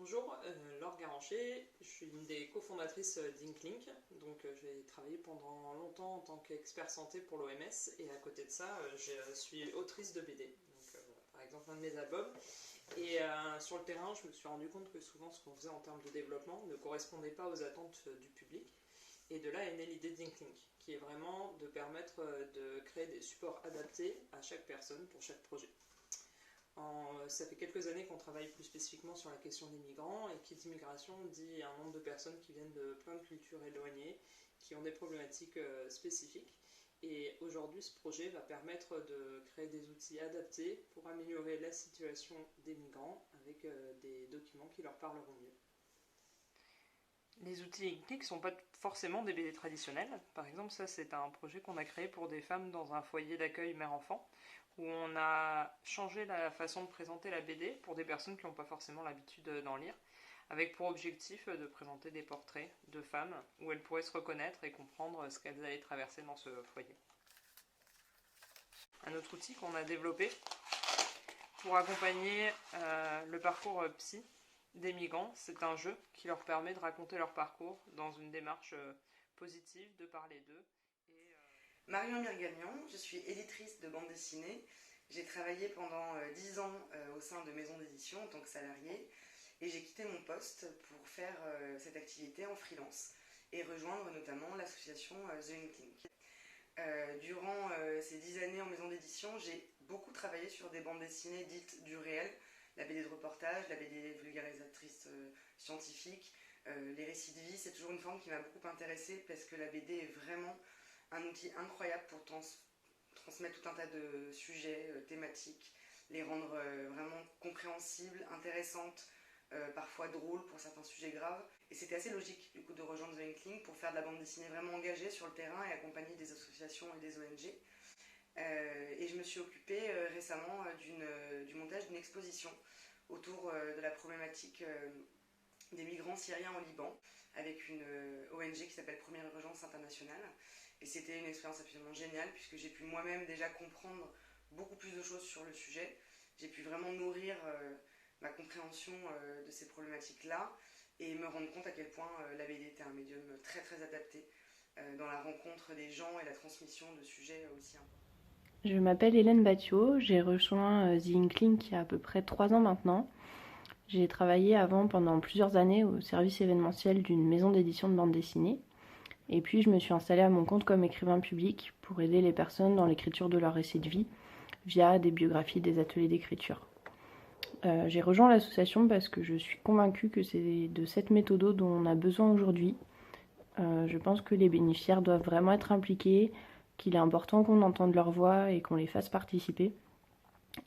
Bonjour, Laure Garancher, je suis une des cofondatrices d'Inklink. Donc j'ai travaillé pendant longtemps en tant qu'expert santé pour l'OMS et à côté de ça, je suis autrice de BD. Donc, voilà, par exemple un de mes albums. Et sur le terrain, je me suis rendu compte que souvent ce qu'on faisait en termes de développement ne correspondait pas aux attentes du public. Et de là est née l'idée d'Inklink, qui est vraiment de permettre de créer des supports adaptés à chaque personne pour chaque projet. Ça fait quelques années qu'on travaille plus spécifiquement sur la question des migrants, et qui dit migration dit un nombre de personnes qui viennent de plein de cultures éloignées, qui ont des problématiques spécifiques. Et aujourd'hui, ce projet va permettre de créer des outils adaptés pour améliorer la situation des migrants avec des documents qui leur parleront mieux. Les outils Inklik ne sont pas forcément des BD traditionnels. Par exemple, ça c'est un projet qu'on a créé pour des femmes dans un foyer d'accueil mère-enfant, où on a changé la façon de présenter la BD pour des personnes qui n'ont pas forcément l'habitude d'en lire, avec pour objectif de présenter des portraits de femmes où elles pourraient se reconnaître et comprendre ce qu'elles allaient traverser dans ce foyer. Un autre outil qu'on a développé pour accompagner le parcours psy des migrants, c'est un jeu qui leur permet de raconter leur parcours dans une démarche positive, de parler d'eux. Marion Mirgagnan, je suis éditrice de bande dessinée. J'ai travaillé pendant 10 ans au sein de maisons d'édition en tant que salariée et j'ai quitté mon poste pour faire cette activité en freelance et rejoindre notamment l'association The Inklink. Durant ces 10 années en maison d'édition, j'ai beaucoup travaillé sur des bandes dessinées dites du réel, la BD de reportage, la BD vulgarisatrice scientifique, les récits de vie. C'est toujours une forme qui m'a beaucoup intéressée parce que la BD est vraiment un outil incroyable pour transmettre tout un tas de sujets thématiques, les rendre vraiment compréhensibles, intéressantes, parfois drôles pour certains sujets graves. Et c'était assez logique du coup de rejoindre The Inkling pour faire de la bande dessinée vraiment engagée sur le terrain et accompagner des associations et des ONG. Et je me suis occupée récemment du montage d'une exposition autour de la problématique des migrants syriens au Liban avec une ONG qui s'appelle Première Urgence Internationale. Et c'était une expérience absolument géniale puisque j'ai pu moi-même déjà comprendre beaucoup plus de choses sur le sujet. J'ai pu vraiment nourrir ma compréhension de ces problématiques-là et me rendre compte à quel point la BD était un médium très très adapté dans la rencontre des gens et la transmission de sujets aussi importants. Je m'appelle Hélène Battiot, j'ai rejoint The Inkling il y a à peu près 3 ans maintenant. J'ai travaillé avant pendant plusieurs années au service événementiel d'une maison d'édition de bande dessinée. Et puis je me suis installée à mon compte comme écrivain public pour aider les personnes dans l'écriture de leur récit de vie via des biographies, des ateliers d'écriture. J'ai rejoint l'association parce que je suis convaincue que c'est de cette méthode dont on a besoin aujourd'hui. Je pense que les bénéficiaires doivent vraiment être impliqués, qu'il est important qu'on entende leur voix et qu'on les fasse participer.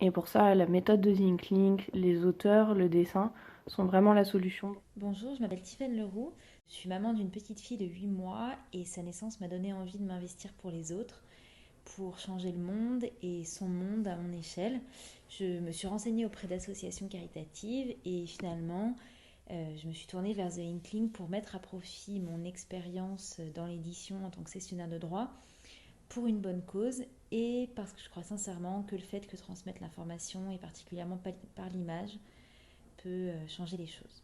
Et pour ça, la méthode de The Inkling, les auteurs, le dessin sont vraiment la solution. Bonjour, je m'appelle Tiffaine Leroux. Je suis maman d'une petite fille de 8 mois et sa naissance m'a donné envie de m'investir pour les autres, pour changer le monde et son monde à mon échelle. Je me suis renseignée auprès d'associations caritatives et finalement, je me suis tournée vers The Inkling pour mettre à profit mon expérience dans l'édition en tant que gestionnaire de droit pour une bonne cause et parce que je crois sincèrement que le fait que transmettre l'information et particulièrement par l'image peut changer les choses.